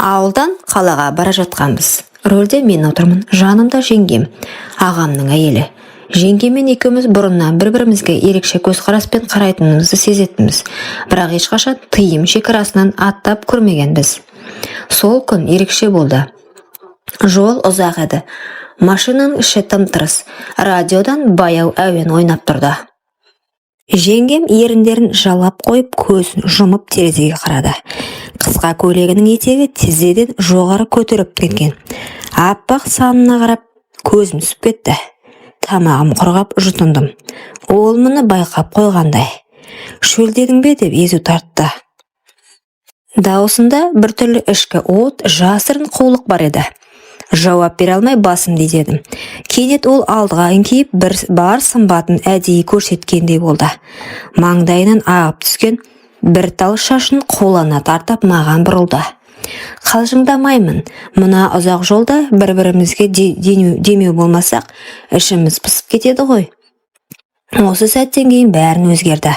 Ауылдан қалаға бара жатқанбыз. Рөлде мен отырмын, жанымда жеңгем, ағамның әйелі. Жеңгемен екеуміз бұрыннан бір-бірімізге ерекше көзқараспен қарайтынымызды сезетінбіз. Бірақ ешқашан тыйым шекарасынан аттап көрмегенбіз. Сол күн ерекше болды. Жол ұзақ еді. Машинаның іші тым-тырыс. Радиодан баяу әуен ойнап тұрды. Жеңгем еріндерін жалап қойып, көзін жұмып терезеге қарады. Қысқа көйлегінің етегі тізеден жоғары көтеріп кеткен. Аппақ санына қарап көзім түсіп кетті. Тамағым құрғап жұтындым. Ол мұны байқап қойғандай. Шөлдедің бе деп езу тартты. Даусында біртүрлі ішкі от, жасырын қулық бар еді. Жауап бере алмай басымды изедім. Кенет ол алдыға еңкейіп бар сымбатын әдейі көрсеткендей болды. Маңдайынан ағып түскен бір тал шашын қолана тартып маған бұрылды. Қалжыңдамаймын. Мына ұзақ жолда бір-бірімізге демеу болмасақ, ішіміз пысып кетеді ғой. Осы сәттен кейін бәрін өзгерді.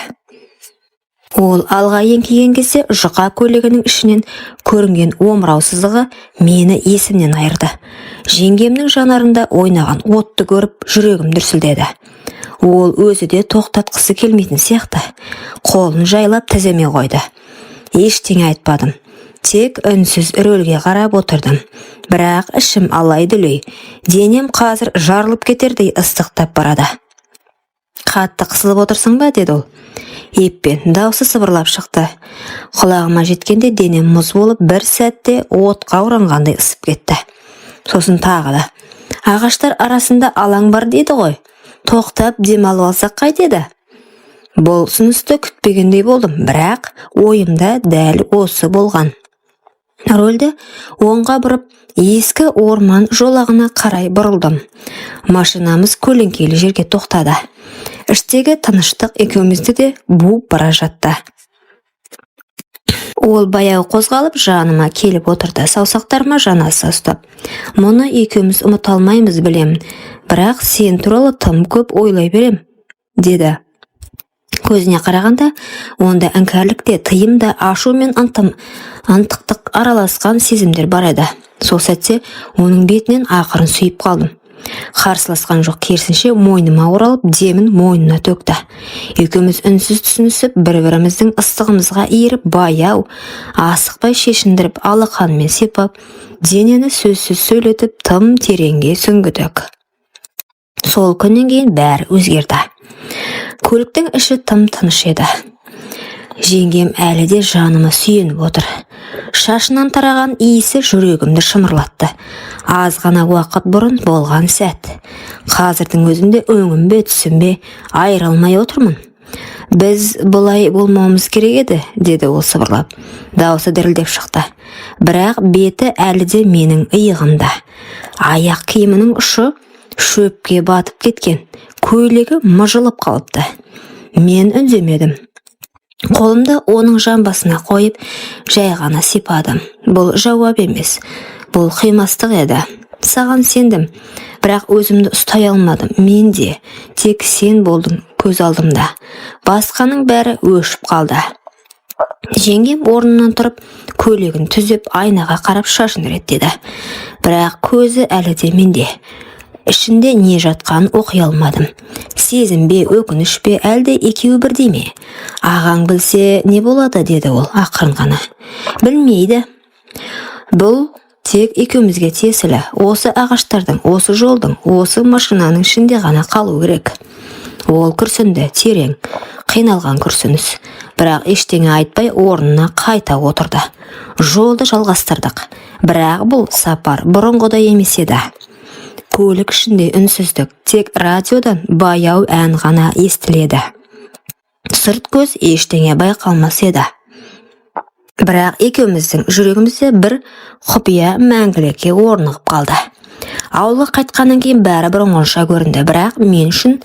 Ол алға еңкейген кезде жұқа көйлегінің ішінен көрінген омырау сызығы мені есімнен айырды. Жеңгемнің жанарында ойнаған отты көріп жүрегім дүрсілдеді. Ол өзі де тоқтатқысы келмейтін сияқты. Қолын жайлап тіземе қойды. Ештеңе айтпадым. Тек үнсіз рөлге қарап отырдым. Бірақ ішім алай-дүлей. Денем қазір жарылып кетердей ыстықтап барады. Қатты қысылып отырсың ба, деді ол. Еппен даусы сыбырлап шықты. Құлағыма жеткенде денем мұз болып бір сәтте отқа оранғандай ысып кетті. Сосын тағы да. Ағаштар арасында алаң бар дейді ғой. Тоқтап демалып алсақ қайтеді? Бұл ұсынысты күтпегендей болдым, бірақ ойымда дәл осы болған. Рөлді оңға бұрып, ескі орман жолағына қарай бұрылдым. Машинамыз көлеңкелі жерге тоқтады. Іштегі тыныштық екеумізді де буып бара жатты. Ол баяу қозғалып жаныма келіп отырды, саусақтарыма жанаса ұстап. Мұны екеуміз ұмыта алмаймыз, білемін, бірақ сен туралы тым көп ойлай берем, деді. Көзіне қарағанда, онда іңкәрлікте, тыйымда, ашу мен антықтық араласқан сезімдер бар еді. Сол сәтте оның бетінен ақырын сүйіп қалдым. Қарсыласқан жоқ, керісінше мойныма оралып, демін мойнына төкті. Екеуміз үнсіз түсінісіп, бір-біріміздің ыстығымызға иіріп, баяу, асықпай шешіндіріп, алақанымен сипап, денені сөзсіз сөйлетіп, тым тереңге сүңгідік. Сол күннен кейін бәрі өзгерді. Көліктің іші тым тыныш еді. Жеңгем әлі де жаныма сүйеніп отыр. Шашынан тараған иісі жүрегімді шымырлатты. Аз ғана уақыт бұрын болған сәт. Қазірдің өзінде өңім бе, түсім бе, айыра алмай отырмын. Біз бұлай болмауымыз керек еді, деді ол сыбырлап. Даусы дірілдеп шықты. Бірақ беті әлі де менің иығымда. Аяқ киімінің ұшы шөпке батып кеткен. Көйлегі мыжылып қалыпты. Мен үндемедім. Қолымды оның жамбасына қойып, жай ғана сипадым. Бұл жауап емес. Бұл қимастық еді. Саған сендім, бірақ өзімді ұстай алмадым. Мен де, тек сен болдың көз алдымда. Басқаның бәрі өшіп қалды. Жеңгем орнынан тұрып, көйлегін түзеп, айнаға қарап шашын реттеді. Бірақ көзі әлі де менде. Ішінде не жатқан оқи алмадым. Сезім бе, өкініш пе, әлде екеуі бірдей ме? Ағаң білсе не болады, деді ол ақырын ғана. Білмейді. Бұл тек екеумізге тиесілі. Осы ағаштардың, осы жолдың, осы машинаның ішінде ғана қалу керек. Ол күрсінді, терең, қиналған күрсініс. Бірақ ештеңе айтпай орнына қайта отырды. Жолды жалғастырдық. Бірақ бұл сапар бұрынғыдай емес еді. Көлік ішінде үнсіздік, тек радиодан баяу ән ғана естіледі. Сырт көз ештеңе байқалмас еді. Бірақ екеуміздің жүрегімізде бір құпия мәңгілікке орнығып қалды. Ауылға қайтқаннан кейін бәрі бұрынғыша көрінді, бірақ мен үшін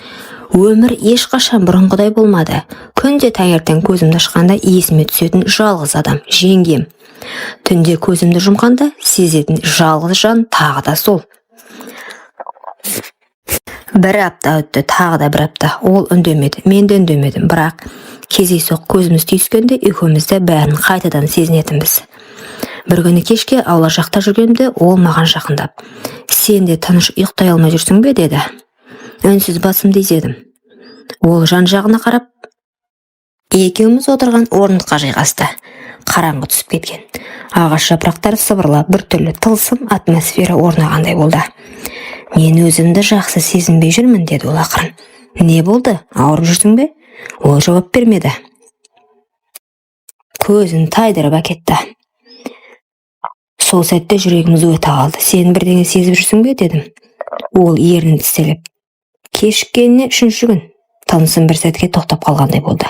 өмір ешқашан бұрынғыдай болмады. Күнде таңертең көзімді ашқанда есіме түсетін жалғыз адам, жеңгем. Түнде көзімді жұмғанда сезетін жалғыз жан тағы да сол. Бір апта өтті, тағы да бір апта. Ол үндемеді, мен де үндемедім, бірақ кездейсоқ көзіміз түйіскенде екеуміз де бәрін қайтадан сезінетінбіз. Бір күні кешке аула жақта жүргенде ол маған жақындап: "Сен де тыныш ұйықтай алмай жүрсің бе?" деді. Үнсіз басымды изедім. Ол жан-жағына қарап, екеуміз отырған орындыққа жайғасты. Қараңғы түсіп кеткен. Ағаш жапырақтары сыбырлап, біртүрлі тылсым атмосфера орнағандай болды. "Мен өзімді жақсы сезінбей жүрмін", деді ол ақырын. "Не болды? Ауырып жүрсің бе?" Ол жауап бермеді. Көзін тайдырып әкетті. Сол сәтте жүрегіміз өте қалды. "Сен бірдеңе сезіп жүрсің бе?" дедім. Ол ернін тістелеп: "Кешіккеніне 3-ші күн." Тынысым бір сәтке тоқтап қалғандай болды.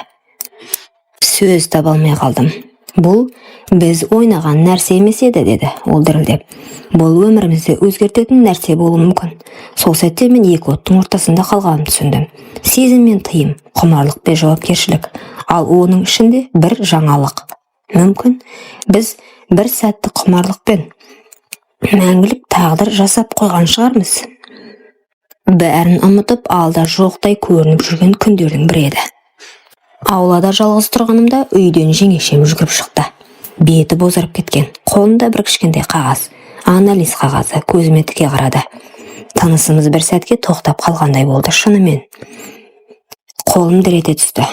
Сөз таба алмай қалдым. "Бұл біз ойнаған нәрсе емес еді", деді ол дірілдеп. "Бұл өмірімізді өзгертетін нәрсе болуы мүмкін." Сол сәтте мен екі оттың ортасында қалғанымды түсіндім. Сезім мен тыйым, құмарлық пен жауапкершілік, ал оның ішінде бір жаңалық. Мүмкін біз бір сәтті құмарлықпен мәңгілік тағдыр жасап қойған шығармыз. Бәрін ұмытып, алда жоқтай көрініп жүрген күндердің бірі еді. Аулада жалғыз тұрғанымда үйден жеңешем жүгіріп шықты. Беті бозарып кеткен, қолында бір кішкентай қағаз, анализ қағазы, көзіме тіке қарады. Тынысымыз бір сәтке тоқтап қалғандай болды шынымен. Қолым дір ете түсті.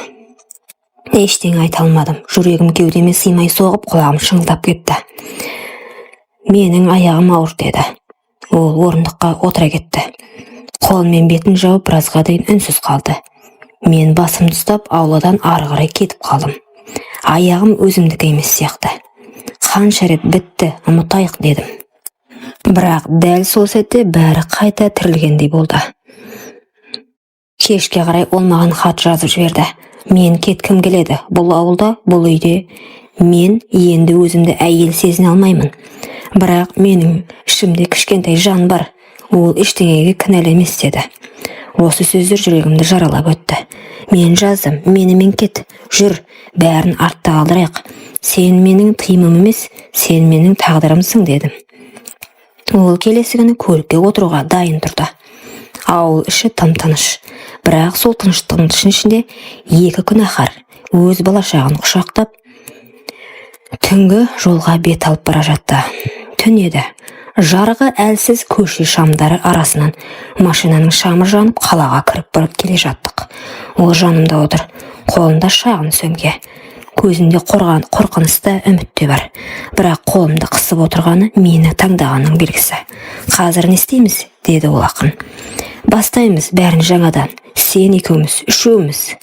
Ештеңе айта алмадым. Жүрегім кеудеме сыймай соғып, құлағым шыңылдап кетті. "Менің аяғым ауыр", деді. Ол орындыққа отыра кетті. Қолымен бетін жауып біразға дейін үнсіз қалды. Мен басымды ұстап ауладан ары қарай кетіп қалдым. Аяғым өзімдікі емес сияқты. "Қанша рет бітті, ұмытайық", дедім. Бірақ дәл сол сәтте бәрі қайта тірілгендей болды. Кешке қарай ол маған хат жазып жіберді. "Мен кеткім келеді. Бұл ауылда, бұл үйде мен енді өзімді әйел сезіне алмаймын. Бірақ менің ішімде кішкентай жан бар. Ол ештеңеге кінәлі емес", деді. Осы сөздер жүрегімді жаралап өтті. Мен жаздым: "Менімен кет, жүр, бәрін артта қалдырайық. Сен менің тыйымым емес, сен менің тағдырымсың", дедім. Ол келесі күні көлікке отыруға дайын тұрды. Ауыл іші тым-тыныш. Бірақ сол тыныштықтың ішінде екі күнәһар өз балашағын құшақтап түнгі жолға бет алып бара жатты. Түн еді. Жарығы әлсіз көше шамдары арасынан машинаның шамы жанып қалаға кіріп келе жаттық. Ол жанымда отыр, қолында шағын сөмке. Көзінде қорқынысты үміт те бар. Бірақ қолымды қысып отырғаны мені таңдағанның белгісі. "Қазір не істейміз?" деді ол ақын. "Бастаймыз бәрін жаңадан. Сен екеуміз, үшеуміз."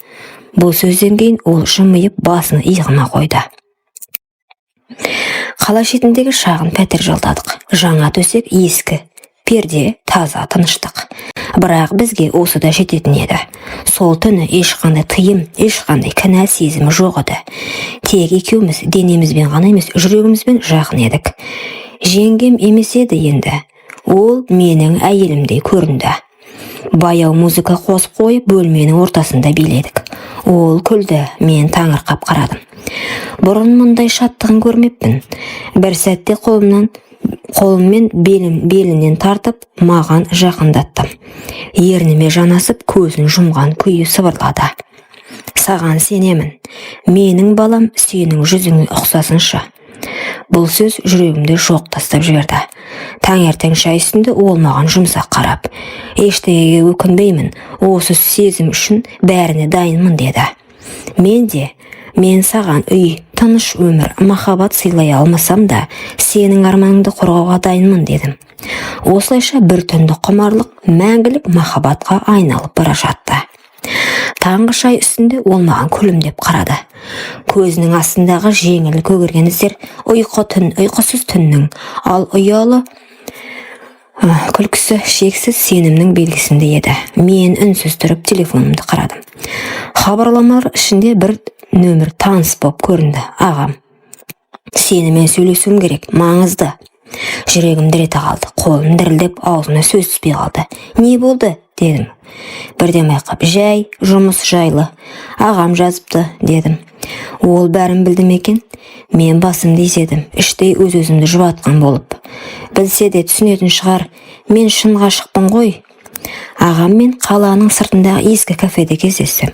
Бұл сөзден кейін ол жымиып басын иығыма қойды. Қала шетіндегі шағын пәтер жалдадық. Жаңа төсек, ескі перде, таза тыныштық. Бірақ бізге осы да жететін еді. Сол түні ешқандай тыйым, ешқандай кінә сезімі жоқ еді. Тек екеуміз денемізбен ғана емес, жүрегімізбен жақын едік. Жеңгем емес еді енді. Ол менің әйелімдей көрінді. Баяу музыка қосып қойып, бөлменің ортасында биледік. Ол күлді, мен таңырқап қарадым. Бұрын мұндай шаттығын көрмеппін. Бір сәтте қолыммен белінен тартып, маған жақындаттым. Ерніме жанасып, көзін жұмған күйі сыбырлады: "Саған сенемін. Менің балам сенің жүзіңе ұқсасыншы." Бұл сөз жүрегімді жоқ тастап жіберді. Таңертең шай үстінде ол маған жұмсақ қарап: "Ештеңеге өкінбеймін. Осы сезім үшін бәріне дайынмын", деді. Мен саған үй, тыныш өмір, махаббат сыйлай алмасам да, сенің арманыңды қорғауға дайынмын, дедім. Осылайша бір түнді құмарлық мәңгілік махаббатқа айналып бара жатты. Таңғы шай үстінде ол маған күлімдеп қарады. Көзінің астындағы жеңіл көгерген іздер ұйқысыз түннің, ал ұялы күлкісі шексіз сенімнің белгісінде еді. Мен үнсіз тұрып телефонымды қарадым. Хабарламалар ішінде бір нөмір таныс боп көрінді. "Ағам, сенімен сөйлесуім керек, маңызды." Жүрегім дір ете қалды, қолым дірілдеп, аузыма сөз түспей қалды. "Не болды?" дедім. Бірден байқап: "Жай, жұмыс жайлы. Ағам жазыпты", дедім. Ол бәрін білді ме екен? Мен басымды изедім, іштей өз-өзімді жұбатқан болып. Білсе де түсінетін шығар, мен шын ғашықпын ғой. Ағаммен қаланың сыртындағы ескі кафеде кездестім.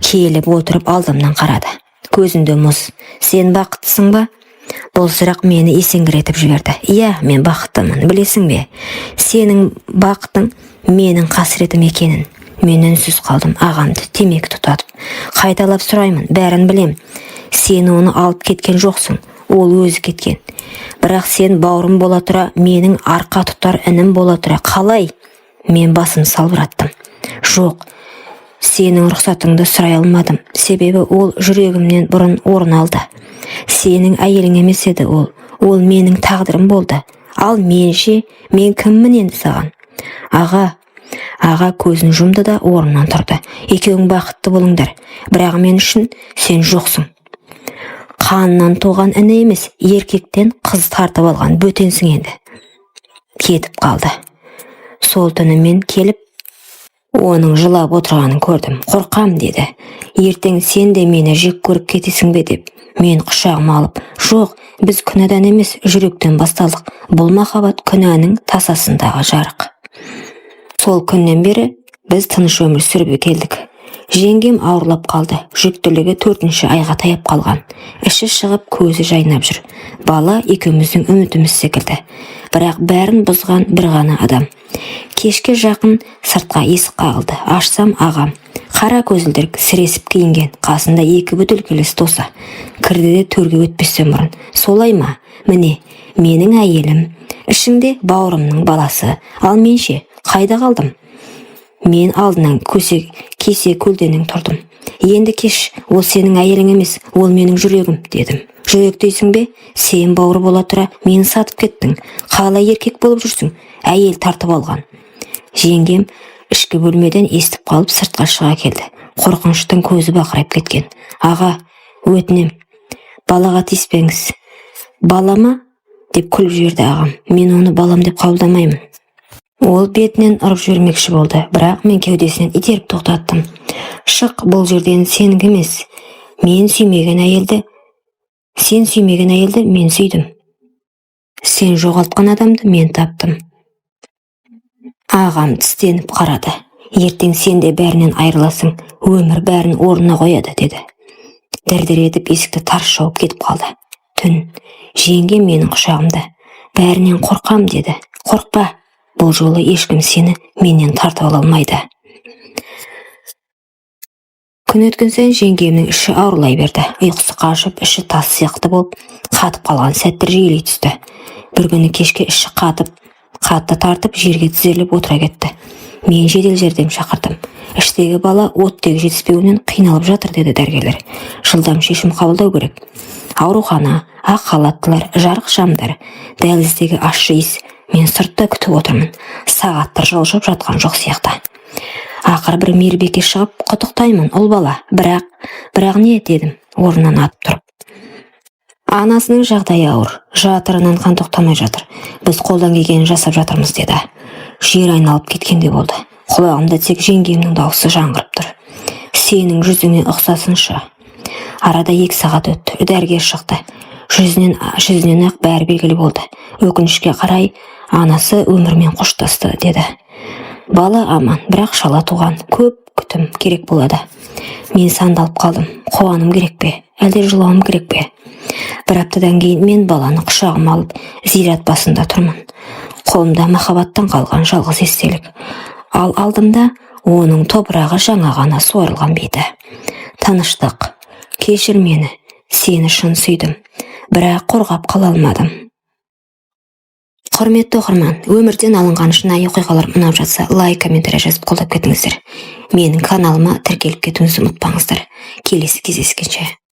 Келіп отырып алдымнан қарады. Көзінде мұз. "Сен бақыттысың ба?" Бұл сұрақ мені есеңгіретіп жіберді. Иә, мен бақыттымын, білесің бе? Сенің бақытың менің қасіретім екенін. Мен үнсіз қалдым, ағамды темекі тұтатып. Қайталап сұраймын, бәрін білем. Сен оны алып кеткен жоқсың, ол өзі кеткен. Бірақ сен бауырым бола тұра, менің арқа тұтар інім бола тұра, қалай? Мен басым салбыраттым. Жоқ, сенің рұқсатыңды сұрай алмадым, себебі ол жүрегімнен бұрын орын алды. Сенің әйелің емес еді ол менің тағдырым болды. Ал менше, мен кіммін енді саған? Аға көзін жұмды да орнынан тұрды. Екеуің бақытты болыңдар, бірақ мен үшін сен жоқсың. Қанынан туған іні емес, еркектен қыз тартып алған бөтенсің енді. Кетіп қалды. Сол түні мен келіп, оның жылап отырғанын көрдім. Қорқам деді. Ертең сен де мені жек көріп кетесің бе деп. Мен құшағыма алып, жоқ, біз күнәдан емес, жүректен басталдық. Бұл махаббат күнәнің тасасындағы жарық. Сол күннен бері біз тыныш өмір сүріп келдік. Жеңгем ауырлап қалды. Жүктілігі 4-ші айға таяп қалған. Іші шығып, көзі жайнап жүр. Бала екеуміздің үмітіміз секілді. Бірақ бәрін бұзған бір ғана адам. Кешке жақын сыртқа есік қағылды. Ашсам ағам. Қара көзілдірік сіресіп киінген, қасында 2 бөтелкелес досы. Кірді де төрге өтпестен бұрын. Солай ма? Міне, менің әйелім, ішіңде бауырымның баласы. Ал менше, қайда қалдым? Мен алдынан кесе көлденің тұрдым. Енді кеш, ол сенің әйелің емес, ол менің жүрегім, дедім. Жүрек дейсің бе? Сен бауыр бола тұра, мені сатып кеттің. Қалай еркек болып жүрсің? Әйел тартып алған. Жеңгем ішкі бөлмеден естіп қалып сыртқа шыға келді. Қорқыныштың көзі бақырайып кеткен. Аға, өтінем, балаға тиіспеңіз. Балама? Деп күліп жіберді ағам. Мен оны балам деп қабылдамаймын. Ол бетінен ұрып жібермекші болды, бірақ мен кеудесінен итеріп тоқтаттым. Шық, бұл жерден сенің емес. Сен сүймеген әйелді мен сүйдім. Сен жоғалтқан адамды мен таптым. Ағам тістеніп қарады. Ертең сен де бәрінен айырыласың, өмір бәрін орнына қояды, деді. Дір-дір етіп есікті тарс жауып кетіп қалды. Түн, жеңгем менің құшағымда. Бәрінен қорқам, деді. Қорқпа. Бұл жолы ешкім сені менен тартып ала алмайды. Күн өткен сайын жеңгемнің іші ауырлай берді. Ұйқысы қашып, іші тас сияқты болып, қатып қалған сәттер жиілей түсті. Бір күні кешке іші қатты тартып, жерге тізерлеп отыра кетті. Мен жедел жәрдем шақырдым. Іштегі бала оттегі жетіспеуінен қиналып жатыр, деді дәрігерлер. Жылдам шешім қабылдау керек. Аурухана, ақ халаттылар, жарық шамдар, дәліздегі ащы иіс. Мен сыртта күтіп отырмын. Сағаттар жылжып жатқан жоқ сияқты. Ақыр бір мейірбике шығып, құттықтаймын, ұл бала. Бірақ не, дедім, орнынан атып тұрып. Анасының жағдайы ауыр, жатырынан қан тоқтамай жатыр. Біз қолдан келгенін жасап жатырмыз, деді. Жер айналып кеткенде болды. Құлағымда тек жеңгемнің дауысы жаңғырып тұр. Сенің жүзіңе ұқсасыншы. Арада 2 сағат өтті. Дәрігер шықты. Жүзінен ақ бәрі белгілі болды. Өкінішке қарай, анасы өмірмен қоштасты, деді. Бала аман, бірақ шала туған. Көп күтім керек болады. Мен сандалып қалдым. Қуаным керек пе? Әлде жылауым керек пе? Бір аптадан кейін мен баланы құшағыма алып, зират басында тұрмын. Қолымда махаббаттан қалған жалғыз естелік. Ал алдымда оның топырағы жаңа ғана суарылған беті. Тыныштық, кешір мені, сені шын сүйдім, бірақ қорғап қала алмадым. Құрметті оқырман, өмірден алынған шынайы оқиғалар ұнап жатса, лайк, комментарий жазып қолдап кетіңіздер. Менің каналыма тіркеліп кетуіңізді ұмытпаңыздар. Келесі кездескенше.